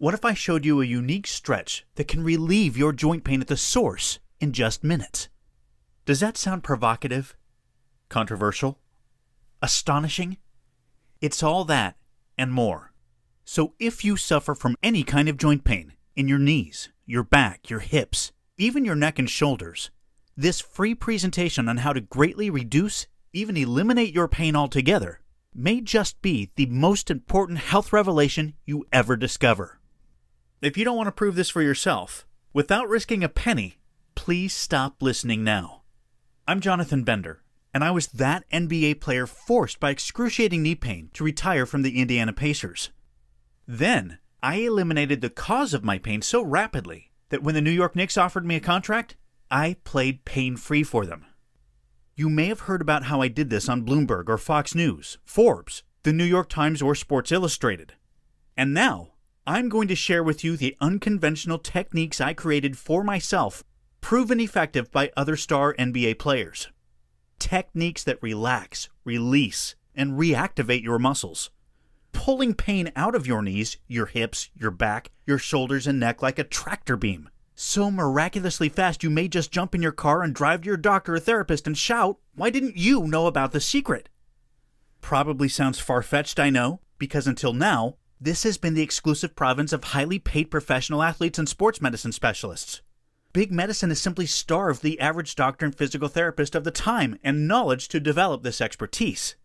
What if I showed you a unique stretch that can relieve your joint pain at the source in just minutes? Does that sound provocative? Controversial? Astonishing? It's all that and more. So if you suffer from any kind of joint pain in your knees, your back, your hips, even your neck and shoulders, this free presentation on how to greatly reduce, even eliminate your pain altogether may just be the most important health revelation you ever discover. If you don't want to prove this for yourself, without risking a penny, please stop listening now. I'm Jonathan Bender, and I was that NBA player forced by excruciating knee pain to retire from the Indiana Pacers. Then, I eliminated the cause of my pain so rapidly that when the New York Knicks offered me a contract, I played pain-free for them. You may have heard about how I did this on Bloomberg or Fox News, Forbes, the New York Times, or Sports Illustrated. And now, I'm going to share with you the unconventional techniques I created for myself, proven effective by other star NBA players. Techniques that relax, release, and reactivate your muscles, pulling pain out of your knees, your hips, your back, your shoulders, and neck like a tractor beam. So miraculously fast you may just jump in your car and drive to your doctor or therapist and shout, "Why didn't you know about the secret?" Probably sounds far-fetched, I know, because until now, this has been the exclusive province of highly paid professional athletes and sports medicine specialists. Big medicine has simply starved the average doctor and physical therapist of the time and knowledge to develop this expertise.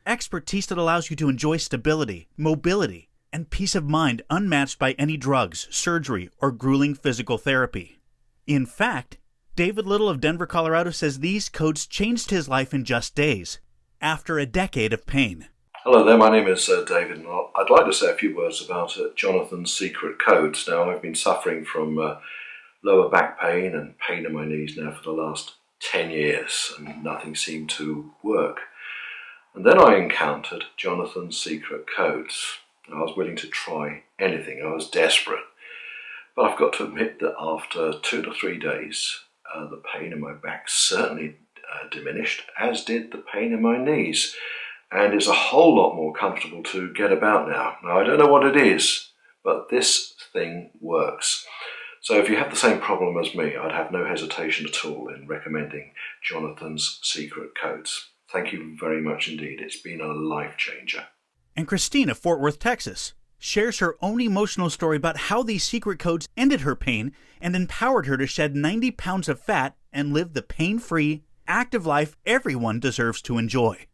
Expertise that allows you to enjoy stability, mobility, and peace of mind unmatched by any drugs, surgery, or grueling physical therapy. In fact, David Little of Denver, Colorado says these codes changed his life in just days, after a decade of pain. Hello there, my name is David, and I'd like to say a few words about Jonathan's secret codes. Now, I've been suffering from lower back pain and pain in my knees now for the last 10 years, and nothing seemed to work. And then I encountered Jonathan's secret codes. I was willing to try anything, I was desperate. But I've got to admit that after 2 to 3 days, the pain in my back certainly diminished, as did the pain in my knees. And it's a whole lot more comfortable to get about now. Now, I don't know what it is, but this thing works. So if you have the same problem as me, I'd have no hesitation at all in recommending Jonathan's secret codes. Thank you very much indeed. It's been a life changer. And Christine of Fort Worth, Texas, shares her own emotional story about how these secret codes ended her pain and empowered her to shed 90 pounds of fat and live the pain-free, active life everyone deserves to enjoy.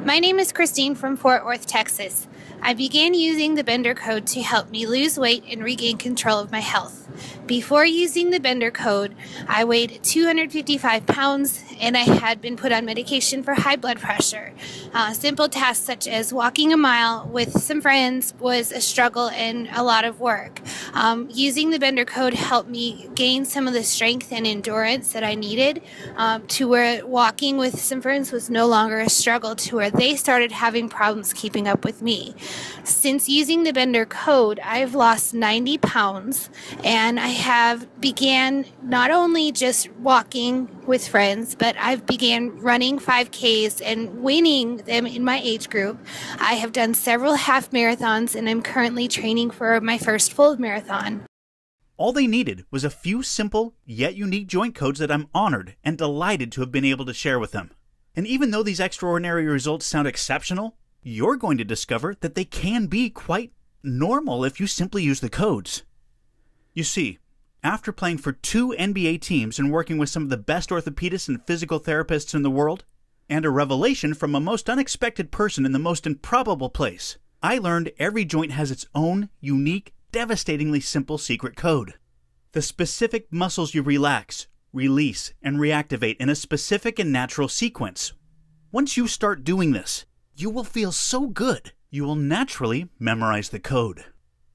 My name is Christine from Fort Worth, Texas. I began using the Bender Code to help me lose weight and regain control of my health. Before using the Bender Code, I weighed 255 pounds and I had been put on medication for high blood pressure. Simple tasks such as walking a mile with some friends was a struggle and a lot of work. Using the Bender Code helped me gain some of the strength and endurance that I needed to where walking with some friends was no longer a struggle, to where they started having problems keeping up with me. Since using the Bender Code, I've lost 90 pounds and I have began not only just walking with friends, but I've began running 5Ks and winning them in my age group. I have done several half marathons and I'm currently training for my first full marathon. All they needed was a few simple yet unique joint codes that I'm honored and delighted to have been able to share with them. And even though these extraordinary results sound exceptional, you're going to discover that they can be quite normal if you simply use the codes. You see, after playing for 2 NBA teams and working with some of the best orthopedists and physical therapists in the world, and a revelation from a most unexpected person in the most improbable place, I learned every joint has its own unique, devastatingly simple secret code. The specific muscles you relax, release, and reactivate in a specific and natural sequence. Once you start doing this, you will feel so good, you will naturally memorize the code.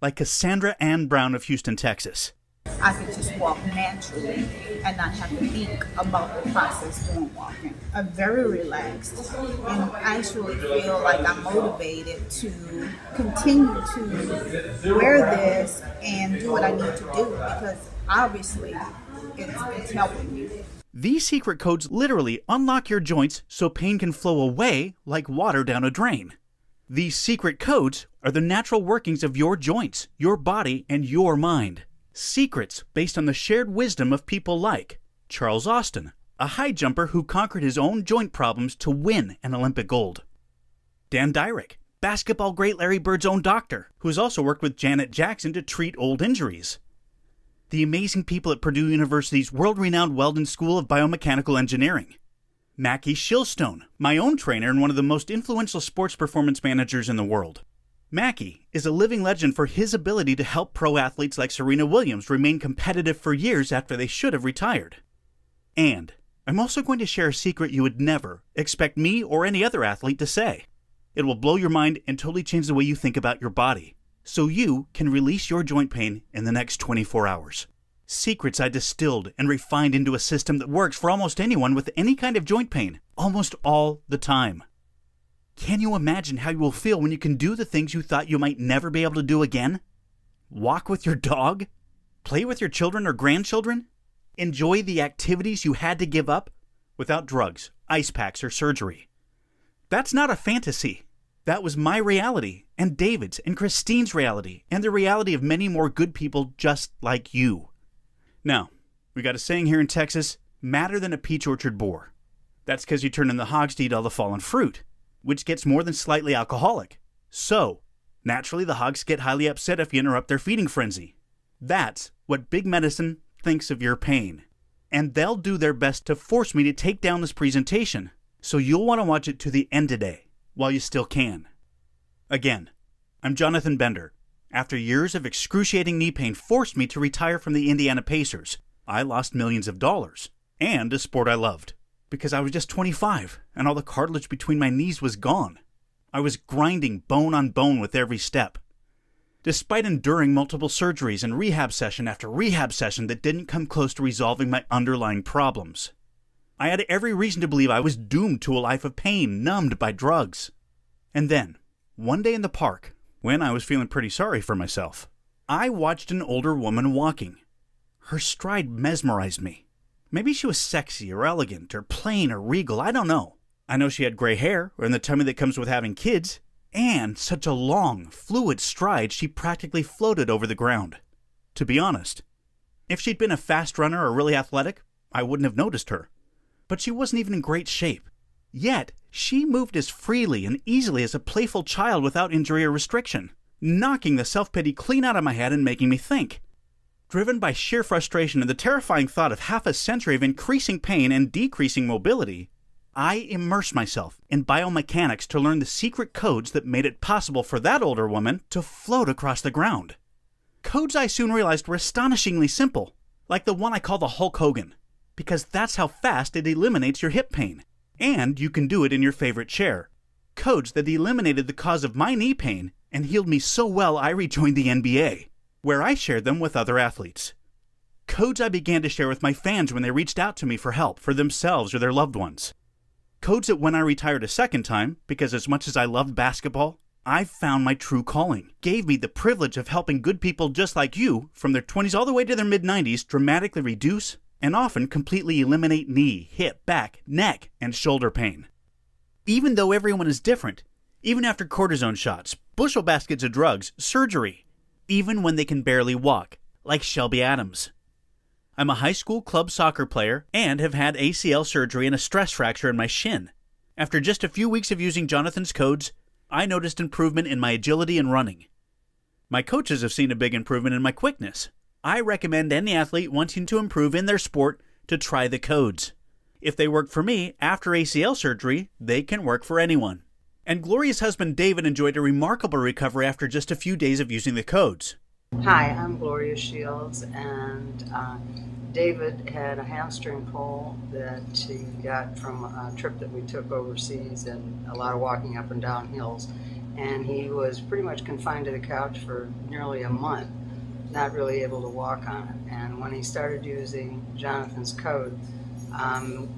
Like Cassandra Ann Brown of Houston, Texas. I could just walk naturally and not have to think about the process during walking. I'm very relaxed and actually feel like I'm motivated to continue to wear this and do what I need to do, because obviously it's helping me. These secret codes literally unlock your joints so pain can flow away like water down a drain. These secret codes are the natural workings of your joints, your body, and your mind. Secrets based on the shared wisdom of people like Charles Austin, a high jumper who conquered his own joint problems to win an Olympic gold. Dan Dyrick, basketball great Larry Bird's own doctor, who has also worked with Janet Jackson to treat old injuries. The amazing people at Purdue University's world-renowned Weldon School of Biomechanical Engineering. Mackie Shilstone, my own trainer and one of the most influential sports performance managers in the world. Mackie is a living legend for his ability to help pro athletes like Serena Williams remain competitive for years after they should have retired. And I'm also going to share a secret you would never expect me or any other athlete to say. It will blow your mind and totally change the way you think about your body, so you can release your joint pain in the next 24 hours. Secrets I distilled and refined into a system that works for almost anyone with any kind of joint pain, almost all the time. Can you imagine how you will feel when you can do the things you thought you might never be able to do again? Walk with your dog? Play with your children or grandchildren? Enjoy the activities you had to give up without drugs, ice packs, or surgery. That's not a fantasy. That was my reality, and David's, and Christine's reality, and the reality of many more good people just like you. Now, we got a saying here in Texas, madder than a peach orchard boar. That's because you turn in the hogs to eat all the fallen fruit, which gets more than slightly alcoholic. So, naturally the hogs get highly upset if you interrupt their feeding frenzy. That's what big medicine thinks of your pain. And they'll do their best to force me to take down this presentation, so you'll want to watch it to the end today, while you still can. Again, I'm Jonathan Bender. After years of excruciating knee pain forced me to retire from the Indiana Pacers, I lost millions of dollars, and a sport I loved, because I was just 25, and all the cartilage between my knees was gone. I was grinding bone on bone with every step. Despite enduring multiple surgeries and rehab session after rehab session that didn't come close to resolving my underlying problems, I had every reason to believe I was doomed to a life of pain, numbed by drugs. And then, one day in the park, when I was feeling pretty sorry for myself, I watched an older woman walking. Her stride mesmerized me. Maybe she was sexy or elegant or plain or regal, I don't know. I know she had gray hair, or in the tummy that comes with having kids, and such a long, fluid stride she practically floated over the ground. To be honest, if she'd been a fast runner or really athletic, I wouldn't have noticed her. But she wasn't even in great shape. Yet, she moved as freely and easily as a playful child without injury or restriction, knocking the self-pity clean out of my head and making me think. Driven by sheer frustration and the terrifying thought of half a century of increasing pain and decreasing mobility, I immersed myself in biomechanics to learn the secret codes that made it possible for that older woman to float across the ground. Codes I soon realized were astonishingly simple, like the one I call the Hulk Hogan, because that's how fast it eliminates your hip pain. And you can do it in your favorite chair. Codes that eliminated the cause of my knee pain and healed me so well I rejoined the NBA, where I shared them with other athletes. Codes I began to share with my fans when they reached out to me for help for themselves or their loved ones. Codes that when I retired a second time, because as much as I loved basketball, I found my true calling, gave me the privilege of helping good people just like you from their 20s all the way to their mid-90s dramatically reduce and often completely eliminate knee, hip, back, neck, and shoulder pain. Even though everyone is different, even after cortisone shots, bushel baskets of drugs, surgery, even when they can barely walk, like Shelby Adams. I'm a high school club soccer player and have had ACL surgery and a stress fracture in my shin. After just a few weeks of using Jonathan's codes, I noticed improvement in my agility and running. My coaches have seen a big improvement in my quickness. I recommend any athlete wanting to improve in their sport to try the codes. If they work for me after ACL surgery, they can work for anyone. And Gloria's husband David enjoyed a remarkable recovery after just a few days of using the codes. Hi, I'm Gloria Shields, and David had a hamstring pull that he got from a trip that we took overseas and a lot of walking up and down hills. And he was pretty much confined to the couch for nearly a month, not really able to walk on it. And when he started using Jonathan's code,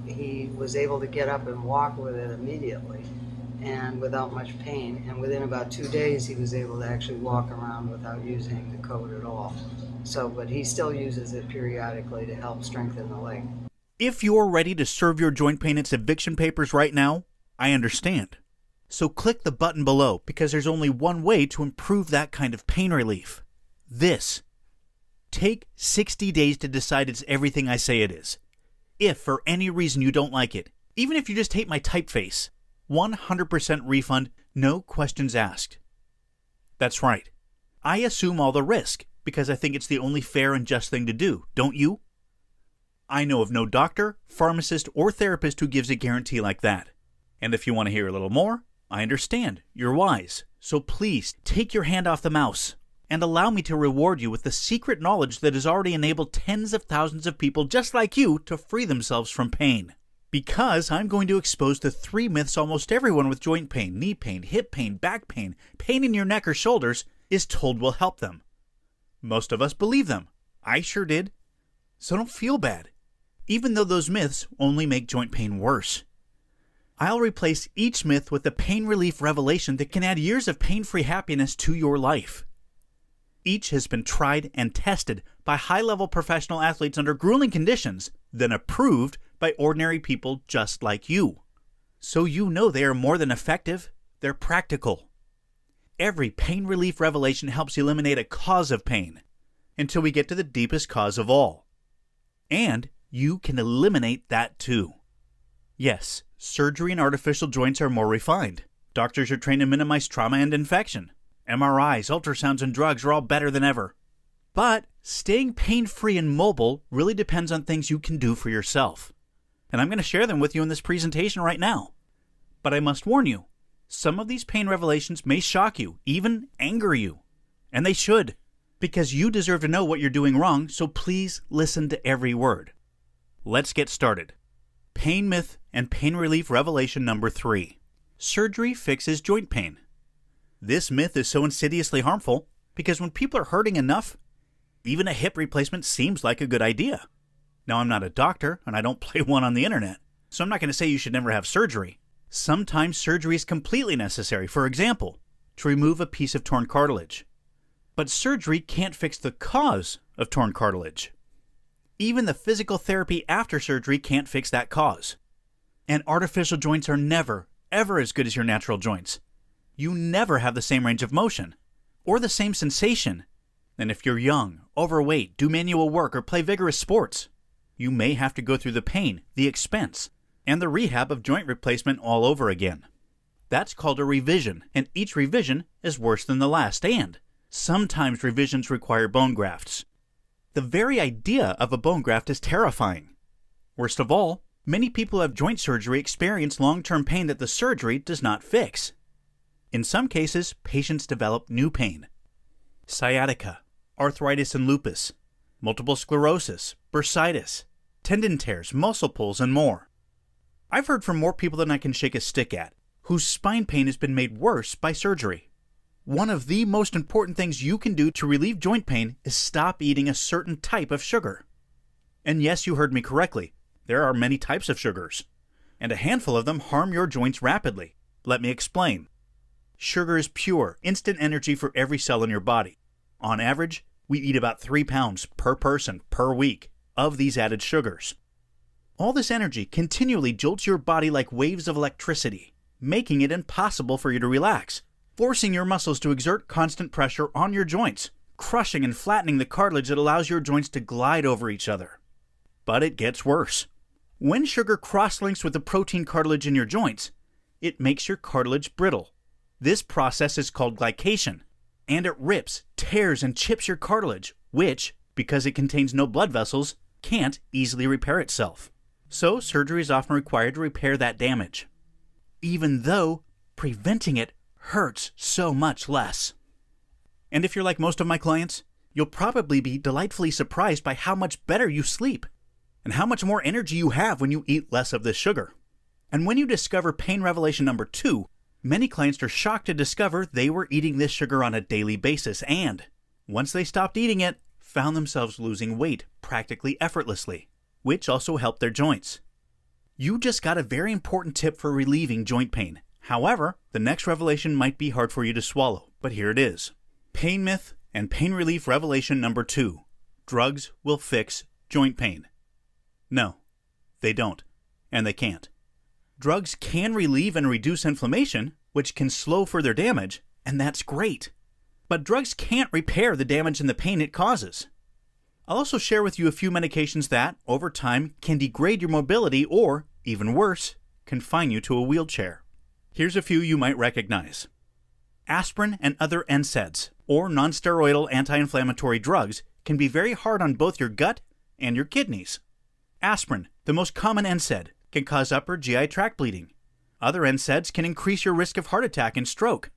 he was able to get up and walk with it immediately and without much pain. And within about 2 days, he was able to actually walk around without using the code at all. But he still uses it periodically to help strengthen the leg. If you're ready to serve your joint pain its eviction papers right now, I understand. So click the button below because there's only one way to improve that kind of pain relief. This. Take 60 days to decide it's everything I say it is. If for any reason you don't like it, even if you just hate my typeface, 100% refund, no questions asked. That's right. I assume all the risk because I think it's the only fair and just thing to do, don't you? I know of no doctor, pharmacist, or therapist who gives a guarantee like that. And if you want to hear a little more, I understand. You're wise. So please take your hand off the mouse and allow me to reward you with the secret knowledge that has already enabled tens of thousands of people just like you to free themselves from pain. Because I'm going to expose the 3 myths almost everyone with joint pain, knee pain, hip pain, back pain in your neck or shoulders is told will help them. Most of us believe them. I sure did. So don't feel bad, even though those myths only make joint pain worse. I'll replace each myth with a pain relief revelation that can add years of pain-free happiness to your life. Each has been tried and tested by high-level professional athletes under grueling conditions, then approved by ordinary people just like you. So you know they are more than effective, they're practical. Every pain relief revelation helps eliminate a cause of pain until we get to the deepest cause of all. And you can eliminate that too. Yes, surgery and artificial joints are more refined. Doctors are trained to minimize trauma and infection. MRIs, ultrasounds, and drugs are all better than ever. But staying pain-free and mobile really depends on things you can do for yourself. And I'm going to share them with you in this presentation right now. But I must warn you, some of these pain revelations may shock you, even anger you. And they should, because you deserve to know what you're doing wrong, so please listen to every word. Let's get started. Pain myth and pain relief revelation number 3. Surgery fixes joint pain. This myth is so insidiously harmful because when people are hurting enough, even a hip replacement seems like a good idea. Now, I'm not a doctor and I don't play one on the internet, so I'm not going to say you should never have surgery. Sometimes surgery is completely necessary, for example, to remove a piece of torn cartilage. But surgery can't fix the cause of torn cartilage. Even the physical therapy after surgery can't fix that cause. And artificial joints are never, ever as good as your natural joints. You never have the same range of motion, or the same sensation. And if you're young, overweight, do manual work, or play vigorous sports, you may have to go through the pain, the expense, and the rehab of joint replacement all over again. That's called a revision, and each revision is worse than the last, and sometimes revisions require bone grafts. The very idea of a bone graft is terrifying. Worst of all, many people who have joint surgery experience long-term pain that the surgery does not fix. In some cases, patients develop new pain. Sciatica, arthritis and lupus, multiple sclerosis, bursitis, tendon tears, muscle pulls, and more. I've heard from more people than I can shake a stick at, whose spine pain has been made worse by surgery. One of the most important things you can do to relieve joint pain is stop eating a certain type of sugar. And yes, you heard me correctly. There are many types of sugars, and a handful of them harm your joints rapidly. Let me explain. Sugar is pure, instant energy for every cell in your body. On average, we eat about 3 pounds per person per week of these added sugars. All this energy continually jolts your body like waves of electricity, making it impossible for you to relax, forcing your muscles to exert constant pressure on your joints, crushing and flattening the cartilage that allows your joints to glide over each other. But it gets worse. When sugar cross-links with the protein cartilage in your joints, it makes your cartilage brittle. This process is called glycation, and it rips, tears, and chips your cartilage, which, because it contains no blood vessels, can't easily repair itself. So surgery is often required to repair that damage, even though preventing it hurts so much less. And if you're like most of my clients, you'll probably be delightfully surprised by how much better you sleep and how much more energy you have when you eat less of this sugar. And when you discover pain revelation number 2, many clients are shocked to discover they were eating this sugar on a daily basis and, once they stopped eating it, found themselves losing weight practically effortlessly, which also helped their joints. You just got a very important tip for relieving joint pain. However, the next revelation might be hard for you to swallow, but here it is. Pain myth and pain relief revelation number 2. Drugs will fix joint pain. No, they don't, and they can't. Drugs can relieve and reduce inflammation, which can slow further damage, and that's great. But drugs can't repair the damage and the pain it causes. I'll also share with you a few medications that, over time, can degrade your mobility or, even worse, confine you to a wheelchair. Here's a few you might recognize. Aspirin and other NSAIDs, or nonsteroidal anti-inflammatory drugs, can be very hard on both your gut and your kidneys. Aspirin, the most common NSAID, can cause upper GI tract bleeding. Other NSAIDs can increase your risk of heart attack and stroke.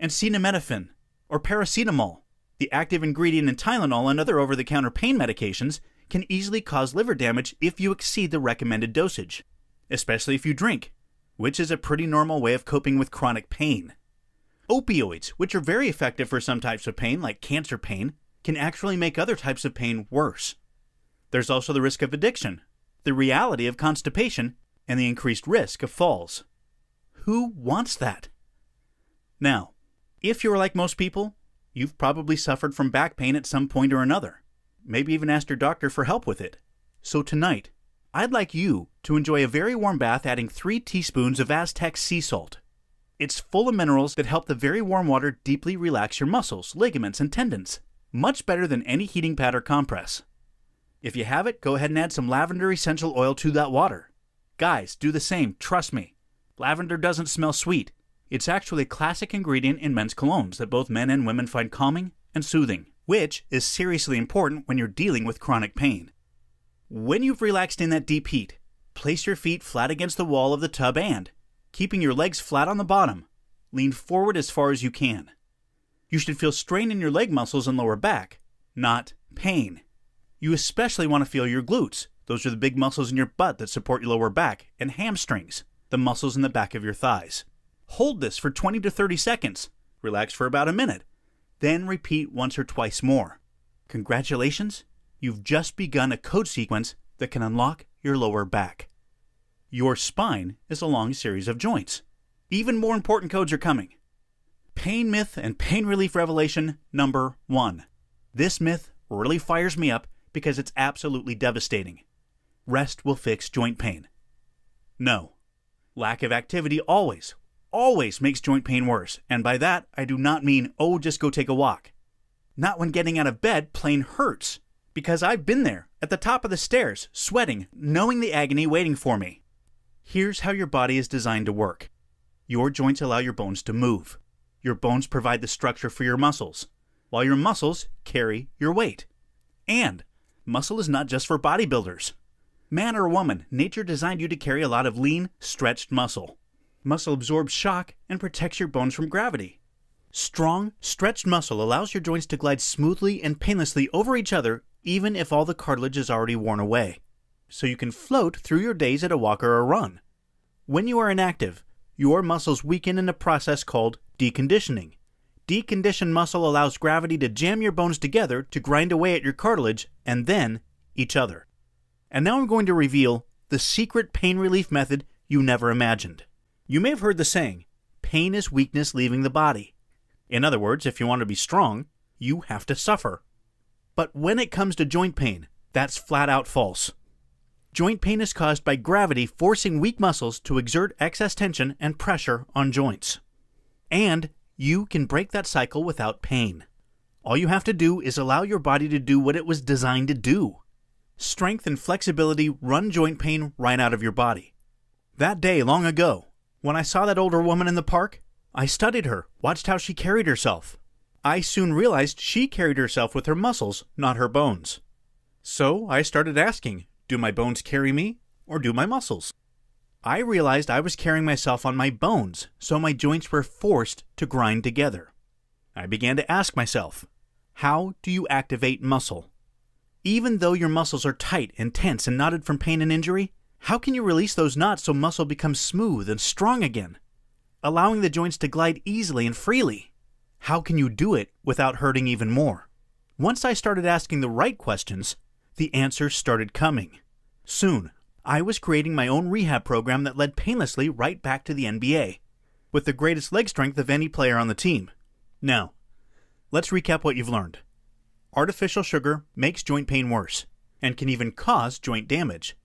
Acetaminophen, or paracetamol, the active ingredient in Tylenol and other over-the-counter pain medications, can easily cause liver damage if you exceed the recommended dosage, especially if you drink, which is a pretty normal way of coping with chronic pain. Opioids, which are very effective for some types of pain, like cancer pain, can actually make other types of pain worse. There's also the risk of addiction, the reality of constipation, and the increased risk of falls. Who wants that? Now, if you're like most people, you've probably suffered from back pain at some point or another, maybe even asked your doctor for help with it. So tonight, I'd like you to enjoy a very warm bath adding 3 teaspoons of Aztec sea salt. It's full of minerals that help the very warm water deeply relax your muscles, ligaments, and tendons, much better than any heating pad or compress. If you have it, go ahead and add some lavender essential oil to that water. Guys, do the same, trust me. Lavender doesn't smell sweet. It's actually a classic ingredient in men's colognes that both men and women find calming and soothing, which is seriously important when you're dealing with chronic pain. When you've relaxed in that deep heat, place your feet flat against the wall of the tub and, keeping your legs flat on the bottom, lean forward as far as you can. You should feel strain in your leg muscles and lower back, not pain. You especially want to feel your glutes. Those are the big muscles in your butt that support your lower back, and hamstrings, the muscles in the back of your thighs. Hold this for 20 to 30 seconds. Relax for about a minute. Then repeat once or twice more. Congratulations, you've just begun a code sequence that can unlock your lower back. Your spine is a long series of joints. Even more important codes are coming. Pain myth and pain relief revelation number 1. This myth really fires me up because it's absolutely devastating. Rest will fix joint pain. No. Lack of activity always makes joint pain worse, and by that I do not mean, oh, just go take a walk. Not when getting out of bed plain hurts, because I've been there, at the top of the stairs, sweating, knowing the agony waiting for me. Here's how your body is designed to work. Your joints allow your bones to move. Your bones provide the structure for your muscles, while your muscles carry your weight. And muscle is not just for bodybuilders. Man or woman, nature designed you to carry a lot of lean, stretched muscle. Muscle absorbs shock and protects your bones from gravity. Strong, stretched muscle allows your joints to glide smoothly and painlessly over each other even if all the cartilage is already worn away, so you can float through your days at a walk or a run. When you are inactive, your muscles weaken in a process called deconditioning. Deconditioned muscle allows gravity to jam your bones together to grind away at your cartilage and then each other. And now I'm going to reveal the secret pain relief method you never imagined. You may have heard the saying, pain is weakness leaving the body. In other words, if you want to be strong, you have to suffer. But when it comes to joint pain, that's flat out false. Joint pain is caused by gravity forcing weak muscles to exert excess tension and pressure on joints. And you can break that cycle without pain. All you have to do is allow your body to do what it was designed to do. Strength and flexibility run joint pain right out of your body. That day long ago, when I saw that older woman in the park, I studied her, watched how she carried herself. I soon realized she carried herself with her muscles, not her bones. So I started asking, do my bones carry me, or do my muscles? I realized I was carrying myself on my bones, so my joints were forced to grind together. I began to ask myself, how do you activate muscle? Even though your muscles are tight and tense and knotted from pain and injury, how can you release those knots so muscle becomes smooth and strong again, allowing the joints to glide easily and freely? How can you do it without hurting even more? Once I started asking the right questions, the answers started coming. Soon, I was creating my own rehab program that led painlessly right back to the NBA, with the greatest leg strength of any player on the team. Now, let's recap what you've learned. Artificial sugar makes joint pain worse, and can even cause joint damage.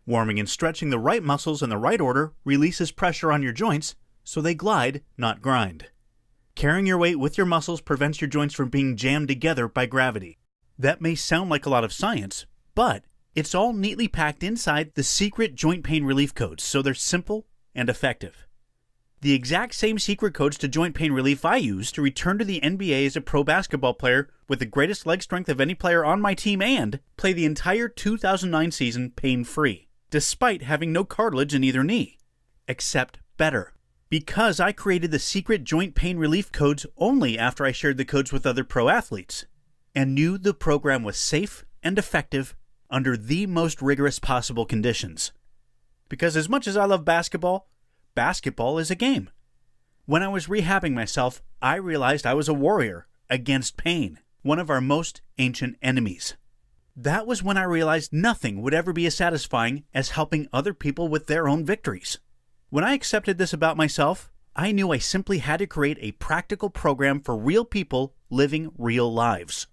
Warming and stretching the right muscles in the right order releases pressure on your joints, so they glide, not grind. Carrying your weight with your muscles prevents your joints from being jammed together by gravity. That may sound like a lot of science, but it's all neatly packed inside the secret joint pain relief codes, so they're simple and effective. The exact same secret codes to joint pain relief I used to return to the NBA as a pro basketball player with the greatest leg strength of any player on my team and play the entire 2009 season pain-free, despite having no cartilage in either knee. Except better. Because I created the secret joint pain relief codes only after I shared the codes with other pro athletes, and knew the program was safe and effective under the most rigorous possible conditions. Because as much as I love basketball, basketball is a game. When I was rehabbing myself, I realized I was a warrior against pain, one of our most ancient enemies. That was when I realized nothing would ever be as satisfying as helping other people with their own victories. When I accepted this about myself, I knew I simply had to create a practical program for real people living real lives.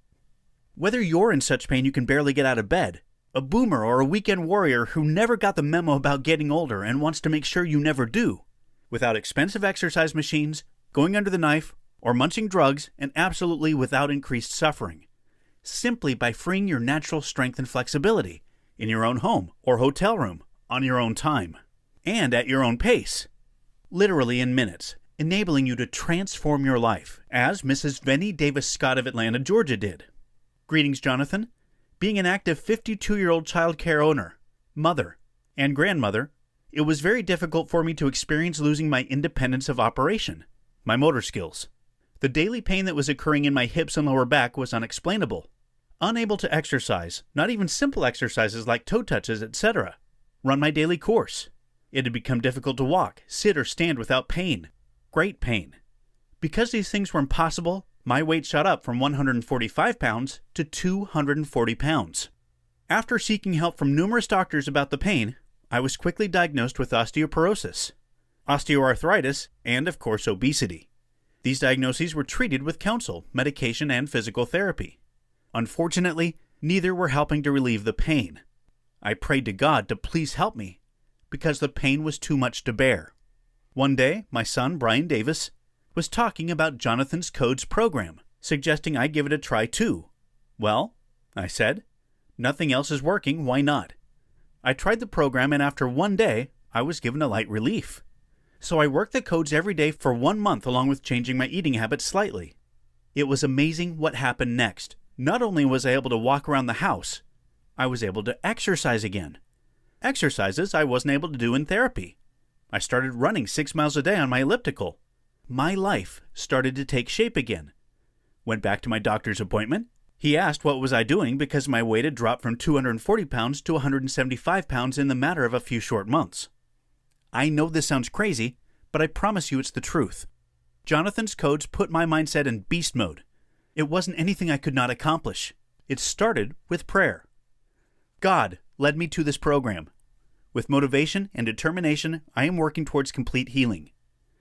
Whether you're in such pain you can barely get out of bed, a boomer or a weekend warrior who never got the memo about getting older and wants to make sure you never do, without expensive exercise machines, going under the knife, or munching drugs, and absolutely without increased suffering, simply by freeing your natural strength and flexibility in your own home or hotel room on your own time and at your own pace, literally in minutes, enabling you to transform your life, as Mrs. Vennie Davis Scott of Atlanta, Georgia did. Greetings, Jonathan. Being an active 52-year-old child care owner, mother, and grandmother, it was very difficult for me to experience losing my independence of operation, my motor skills. The daily pain that was occurring in my hips and lower back was unexplainable. Unable to exercise, not even simple exercises like toe touches, etc. Run my daily course. It had become difficult to walk, sit, or stand without pain. Great pain. Because these things were impossible, my weight shot up from 145 pounds to 240 pounds. After seeking help from numerous doctors about the pain, I was quickly diagnosed with osteoporosis, osteoarthritis, and of course obesity. These diagnoses were treated with counsel, medication, and physical therapy. Unfortunately, neither were helping to relieve the pain. I prayed to God to please help me, because the pain was too much to bear. One day, my son, Brian Davis, was talking about Jonathan's Codes program, suggesting I give it a try too. Well, I said, nothing else is working, why not? I tried the program, and after one day, I was given a light relief. So I worked the codes every day for 1 month along with changing my eating habits slightly. It was amazing what happened next. Not only was I able to walk around the house, I was able to exercise again. Exercises I wasn't able to do in therapy. I started running 6 miles a day on my elliptical. My life started to take shape again. Went back to my doctor's appointment. He asked what was I doing because my weight had dropped from 240 pounds to 175 pounds in the matter of a few short months. I know this sounds crazy, but I promise you it's the truth. Jonathan's Codes put my mindset in beast mode. It wasn't anything I could not accomplish. It started with prayer. God led me to this program. With motivation and determination, I am working towards complete healing.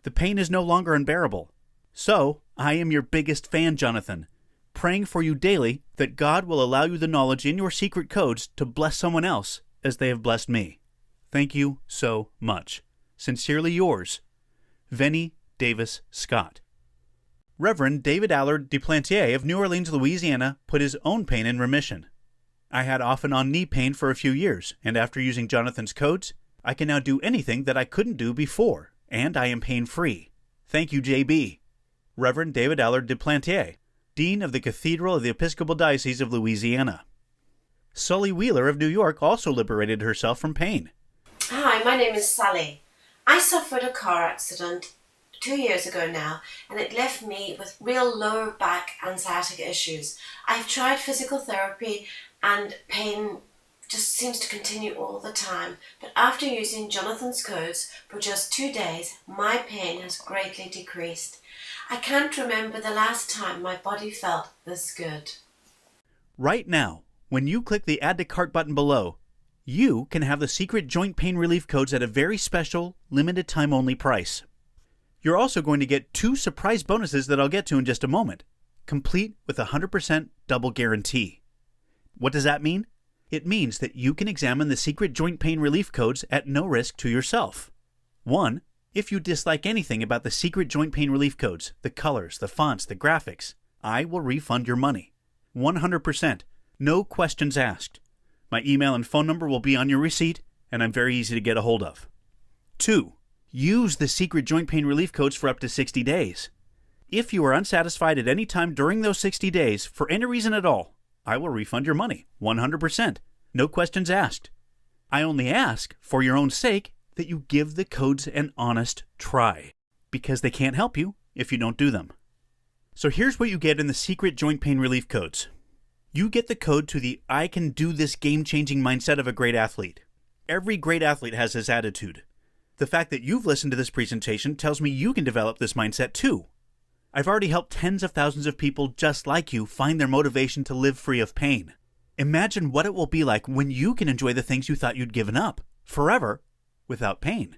The pain is no longer unbearable. So, I am your biggest fan, Jonathan, praying for you daily that God will allow you the knowledge in your secret codes to bless someone else as they have blessed me. Thank you so much. Sincerely yours, Vennie Davis Scott. Reverend David Allard Duplantier of New Orleans, Louisiana, put his own pain in remission. I had off and on knee pain for a few years, and after using Jonathan's Codes, I can now do anything that I couldn't do before, and I am pain-free. Thank you, JB. Reverend David Allard Duplantier, Dean of the Cathedral of the Episcopal Diocese of Louisiana. Sully Wheeler of New York also liberated herself from pain. Hi, my name is Sally. I suffered a car accident 2 years ago now, and it left me with real lower back and sciatica issues. I've tried physical therapy and pain just seems to continue all the time. But after using Jonathan's Codes for just 2 days, my pain has greatly decreased. I can't remember the last time my body felt this good. Right now, when you click the Add to Cart button below, you can have the secret joint pain relief codes at a very special, limited time only price. You're also going to get 2 surprise bonuses that I'll get to in just a moment, complete with a 100% double guarantee. What does that mean? It means that you can examine the secret joint pain relief codes at no risk to yourself. 1. If you dislike anything about the secret joint pain relief codes, the colors, the fonts, the graphics, I will refund your money. 100%. No questions asked. My email and phone number will be on your receipt, and I'm very easy to get a hold of. 2. Use the secret joint pain relief codes for up to 60 days. If you are unsatisfied at any time during those 60 days, for any reason at all, I will refund your money. 100%. No questions asked. I only ask, for your own sake, that you give the codes an honest try, because they can't help you if you don't do them. So here's what you get in the secret joint pain relief codes. You get the code to the I can do this game-changing mindset of a great athlete. Every great athlete has this attitude. The fact that you've listened to this presentation tells me you can develop this mindset too. I've already helped tens of thousands of people just like you find their motivation to live free of pain. Imagine what it will be like when you can enjoy the things you thought you'd given up, forever, without pain.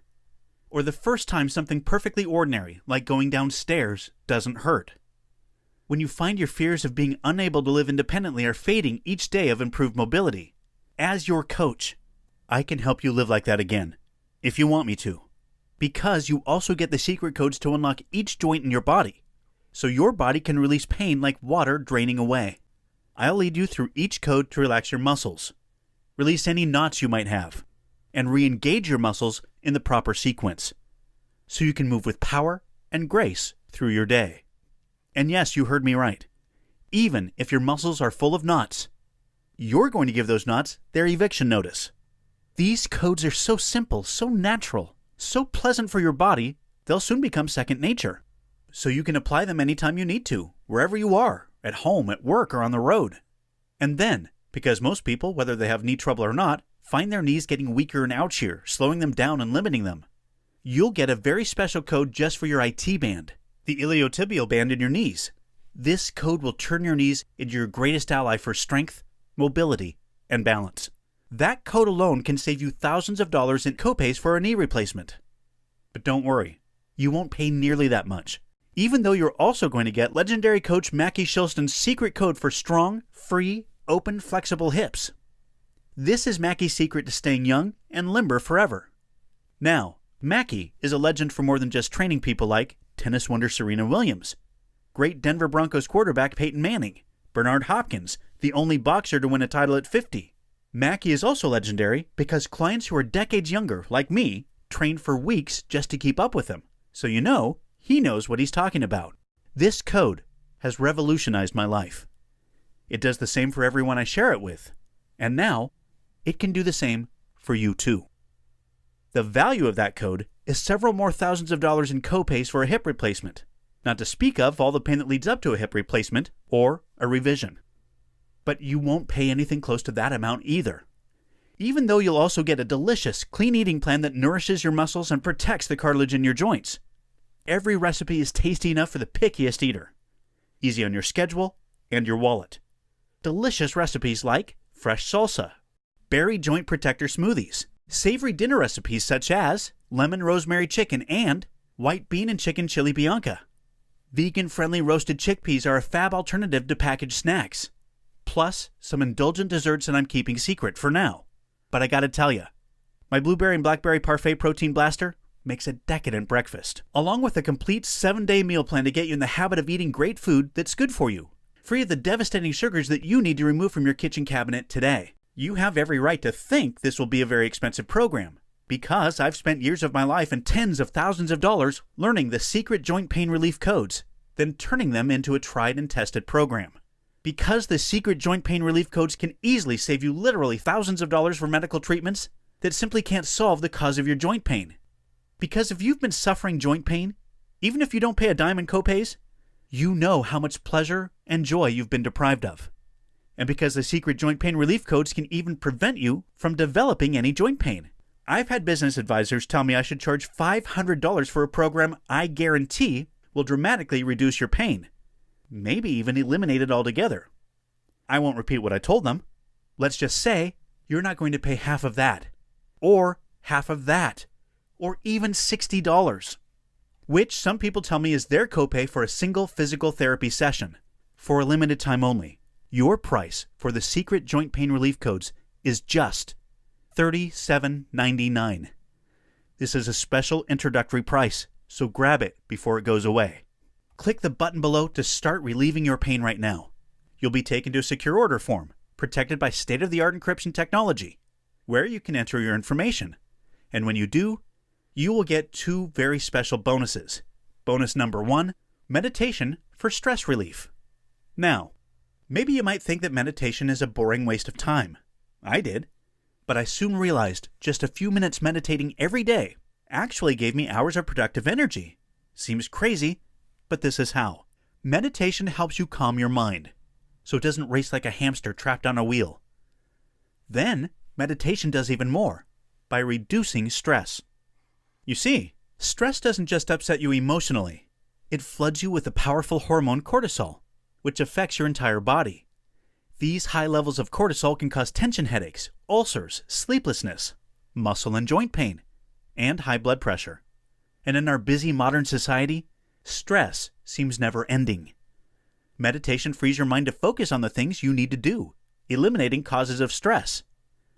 Or the first time something perfectly ordinary, like going downstairs, doesn't hurt. When you find your fears of being unable to live independently are fading each day of improved mobility. As your coach, I can help you live like that again, if you want me to. Because you also get the secret codes to unlock each joint in your body, so your body can release pain like water draining away. I'll lead you through each code to relax your muscles, release any knots you might have, and re-engage your muscles in the proper sequence, so you can move with power and grace through your day. And yes, you heard me right. Even if your muscles are full of knots, you're going to give those knots their eviction notice. These codes are so simple, so natural, so pleasant for your body, they'll soon become second nature. So you can apply them anytime you need to, wherever you are, at home, at work, or on the road. And then, because most people, whether they have knee trouble or not, find their knees getting weaker and ouchier, slowing them down and limiting them, you'll get a very special code just for your IT band, the iliotibial band in your knees. This code will turn your knees into your greatest ally for strength, mobility, and balance. That code alone can save you thousands of dollars in copays for a knee replacement. But don't worry, you won't pay nearly that much, even though you're also going to get legendary coach Mackie Shilston's secret code for strong, free, open, flexible hips. This is Mackie's secret to staying young and limber forever. Now, Mackie is a legend for more than just training people like tennis wonder Serena Williams, great Denver Broncos quarterback Peyton Manning, Bernard Hopkins, the only boxer to win a title at 50. Mackie is also legendary because clients who are decades younger, like me, train for weeks just to keep up with him. So you know, he knows what he's talking about. This code has revolutionized my life. It does the same for everyone I share it with. And now, it can do the same for you too. The value of that code is several more thousands of dollars in copays for a hip replacement, not to speak of all the pain that leads up to a hip replacement or a revision. But you won't pay anything close to that amount either. Even though you'll also get a delicious, clean eating plan that nourishes your muscles and protects the cartilage in your joints. Every recipe is tasty enough for the pickiest eater. Easy on your schedule and your wallet. Delicious recipes like fresh salsa, berry joint protector smoothies, savory dinner recipes such as lemon rosemary chicken and white bean and chicken chili bianca. Vegan-friendly roasted chickpeas are a fab alternative to packaged snacks. Plus, some indulgent desserts that I'm keeping secret for now. But I gotta tell ya, my blueberry and blackberry parfait protein blaster makes a decadent breakfast, along with a complete 7-day meal plan to get you in the habit of eating great food that's good for you, free of the devastating sugars that you need to remove from your kitchen cabinet today. You have every right to think this will be a very expensive program, because I've spent years of my life and tens of thousands of dollars learning the secret joint pain relief codes, then turning them into a tried and tested program. Because the secret joint pain relief codes can easily save you literally thousands of dollars for medical treatments that simply can't solve the cause of your joint pain. Because if you've been suffering joint pain, even if you don't pay a dime in copays, you know how much pleasure and joy you've been deprived of. And because the secret joint pain relief codes can even prevent you from developing any joint pain. I've had business advisors tell me I should charge $500 for a program I guarantee will dramatically reduce your pain. Maybe even eliminate it altogether. I won't repeat what I told them. Let's just say you're not going to pay half of that, or half of that, or even $60, which some people tell me is their copay for a single physical therapy session. For a limited time only, your price for the secret joint pain relief codes is just $37.99. This is a special introductory price, so grab it before it goes away. Click the button below to start relieving your pain right now. You'll be taken to a secure order form, protected by state-of-the-art encryption technology, where you can enter your information. And when you do, you will get 2 very special bonuses. Bonus number 1, meditation for stress relief. Now, maybe you might think that meditation is a boring waste of time. I did. But I soon realized just a few minutes meditating every day actually gave me hours of productive energy. Seems crazy, but this is how. Meditation helps you calm your mind, so it doesn't race like a hamster trapped on a wheel. Then, meditation does even more, by reducing stress. You see, stress doesn't just upset you emotionally. It floods you with the powerful hormone cortisol, which affects your entire body. These high levels of cortisol can cause tension headaches, ulcers, sleeplessness, muscle and joint pain, and high blood pressure. And in our busy modern society, stress seems never ending. Meditation frees your mind to focus on the things you need to do, eliminating causes of stress,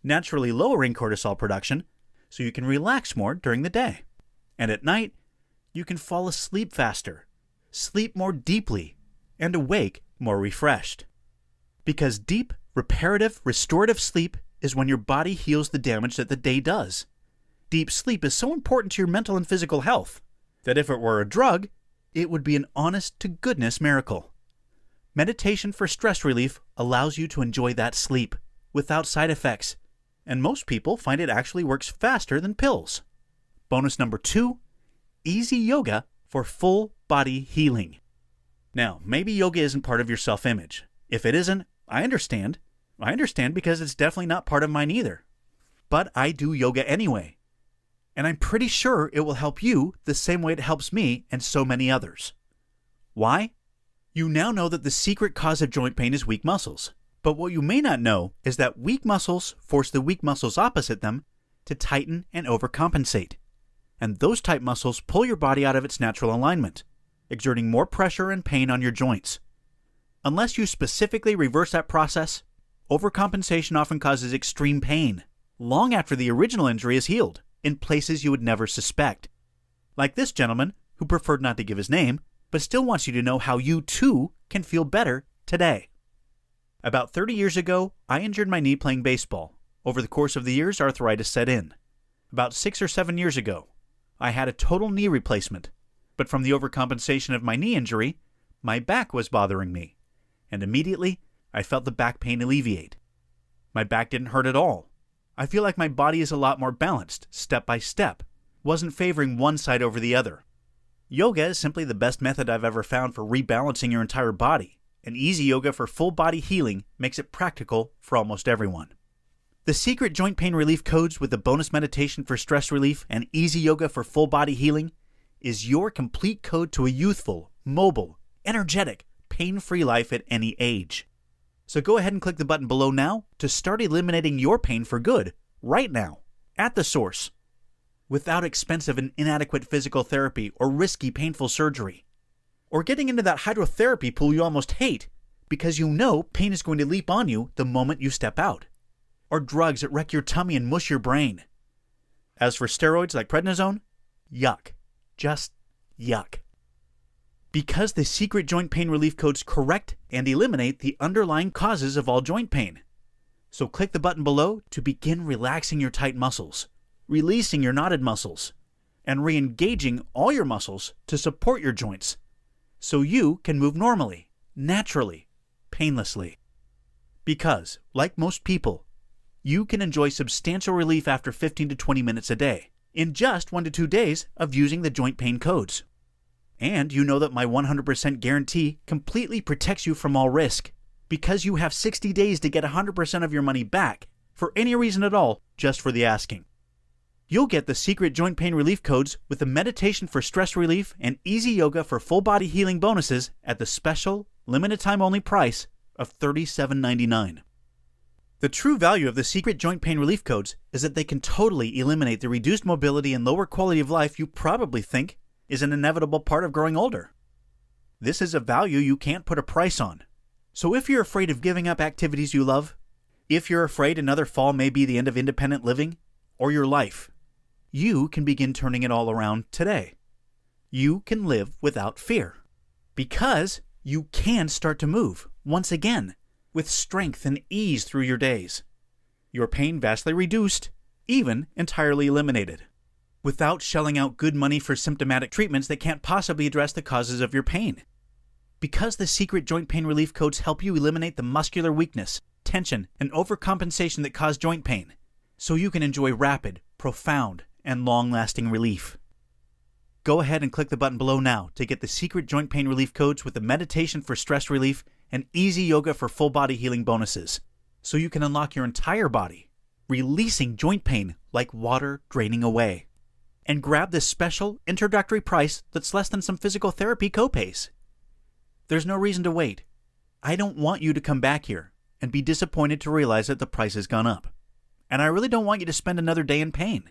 naturally lowering cortisol production so you can relax more during the day. And at night, you can fall asleep faster, sleep more deeply, and awake more refreshed. Because deep, reparative, restorative sleep is when your body heals the damage that the day does. Deep sleep is so important to your mental and physical health that if it were a drug, it would be an honest-to-goodness miracle. Meditation for stress relief allows you to enjoy that sleep without side effects, and most people find it actually works faster than pills. Bonus number 2, easy yoga for full body healing. Now, maybe yoga isn't part of your self-image. If it isn't, I understand. I understand because it's definitely not part of mine either. But I do yoga anyway. And I'm pretty sure it will help you the same way it helps me and so many others. Why? You now know that the secret cause of joint pain is weak muscles. But what you may not know is that weak muscles force the weak muscles opposite them to tighten and overcompensate. And those tight muscles pull your body out of its natural alignment, exerting more pressure and pain on your joints. Unless you specifically reverse that process, overcompensation often causes extreme pain, long after the original injury is healed, in places you would never suspect. Like this gentleman, who preferred not to give his name, but still wants you to know how you too can feel better today. About 30 years ago, I injured my knee playing baseball. Over the course of the years, arthritis set in. About 6 or 7 years ago, I had a total knee replacement, but from the overcompensation of my knee injury, my back was bothering me. And immediately, I felt the back pain alleviate. My back didn't hurt at all. I feel like my body is a lot more balanced, step by step, wasn't favoring one side over the other. Yoga is simply the best method I've ever found for rebalancing your entire body, and easy yoga for full body healing makes it practical for almost everyone. The secret joint pain relief codes with the bonus meditation for stress relief and easy yoga for full body healing is your complete code to a youthful, mobile, energetic, pain-free life at any age. So go ahead and click the button below now to start eliminating your pain for good, right now, at the source, without expensive and inadequate physical therapy or risky painful surgery, or getting into that hydrotherapy pool you almost hate because you know pain is going to leap on you the moment you step out, or drugs that wreck your tummy and mush your brain. As for steroids like prednisone, yuck. Just yuck. Because the secret joint pain relief codes correct and eliminate the underlying causes of all joint pain. So click the button below to begin relaxing your tight muscles, releasing your knotted muscles, and re-engaging all your muscles to support your joints, so you can move normally, naturally, painlessly. Because, like most people, you can enjoy substantial relief after 15 to 20 minutes a day, in just 1 to 2 days of using the joint pain codes. And you know that my 100% guarantee completely protects you from all risk, because you have 60 days to get 100% of your money back, for any reason at all, just for the asking. You'll get the secret joint pain relief codes with the meditation for stress relief and easy yoga for full body healing bonuses at the special, limited time only price of $37.99. The true value of the secret joint pain relief codes is that they can totally eliminate the reduced mobility and lower quality of life you probably think is an inevitable part of growing older. This is a value you can't put a price on. So if you're afraid of giving up activities you love, if you're afraid another fall may be the end of independent living or your life, you can begin turning it all around today. You can live without fear. Because you can start to move, once again, with strength and ease through your days. Your pain vastly reduced, even entirely eliminated, without shelling out good money for symptomatic treatments that can't possibly address the causes of your pain. Because the secret joint pain relief codes help you eliminate the muscular weakness, tension, and overcompensation that cause joint pain, so you can enjoy rapid, profound, and long-lasting relief. Go ahead and click the button below now to get the secret joint pain relief codes with the meditation for stress relief and easy yoga for full body healing bonuses, so you can unlock your entire body, releasing joint pain like water draining away. And grab this special introductory price that's less than some physical therapy copays. There's no reason to wait. I don't want you to come back here and be disappointed to realize that the price has gone up. And I really don't want you to spend another day in pain,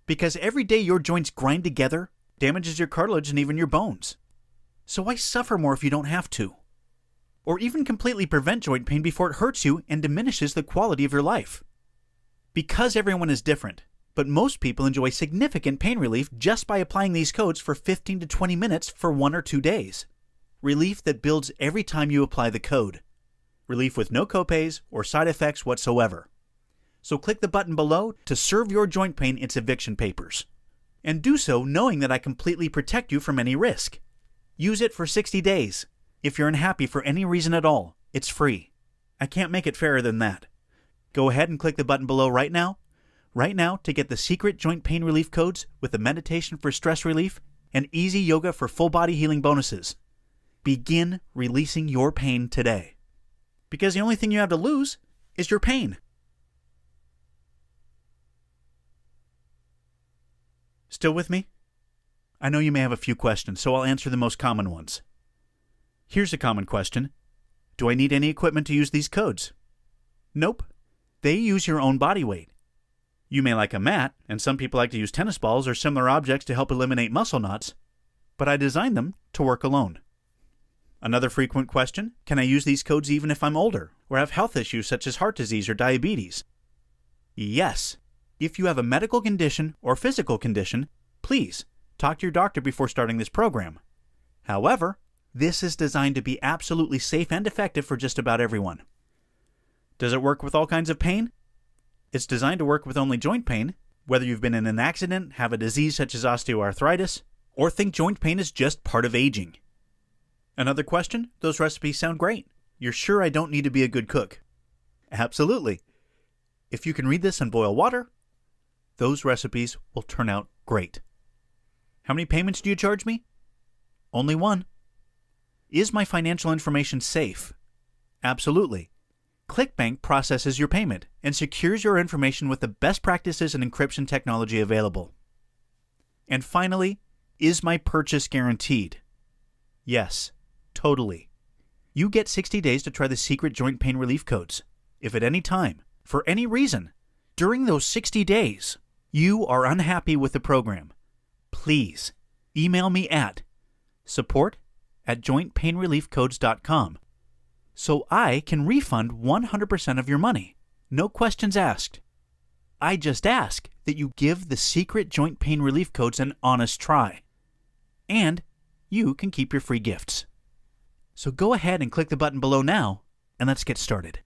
because every day your joints grind together damages your cartilage and even your bones. So why suffer more if you don't have to? Or even completely prevent joint pain before it hurts you and diminishes the quality of your life. Because everyone is different, but most people enjoy significant pain relief just by applying these codes for 15 to 20 minutes for 1 or 2 days. Relief that builds every time you apply the code. Relief with no copays or side effects whatsoever. So click the button below to serve your joint pain its eviction papers. And do so knowing that I completely protect you from any risk. Use it for 60 days. If you're unhappy for any reason at all, it's free. I can't make it fairer than that. Go ahead and click the button below right now to get the secret joint pain relief codes with the meditation for stress relief and easy yoga for full body healing bonuses. Begin releasing your pain today. Because the only thing you have to lose is your pain. Still with me? I know you may have a few questions, so I'll answer the most common ones. Here's a common question. Do I need any equipment to use these codes? Nope. They use your own body weight. You may like a mat, and some people like to use tennis balls or similar objects to help eliminate muscle knots, but I designed them to work alone. Another frequent question, can I use these codes even if I'm older or have health issues such as heart disease or diabetes? Yes. If you have a medical condition or physical condition, please talk to your doctor before starting this program. However, this is designed to be absolutely safe and effective for just about everyone. Does it work with all kinds of pain? It's designed to work with only joint pain, whether you've been in an accident, have a disease such as osteoarthritis, or think joint pain is just part of aging. Another question? Those recipes sound great. You're sure I don't need to be a good cook? Absolutely. If you can read this and boil water, those recipes will turn out great. How many payments do you charge me? Only one. Is my financial information safe? Absolutely. ClickBank processes your payment and secures your information with the best practices and encryption technology available. And finally, is my purchase guaranteed? Yes, totally. You get 60 days to try the secret joint pain relief codes. If at any time, for any reason, during those 60 days, you are unhappy with the program, please email me at support@jointpainreliefcodes.com so I can refund 100% of your money. No questions asked. I just ask that you give the secret joint pain relief codes an honest try. And you can keep your free gifts. So go ahead and click the button below now, and let's get started.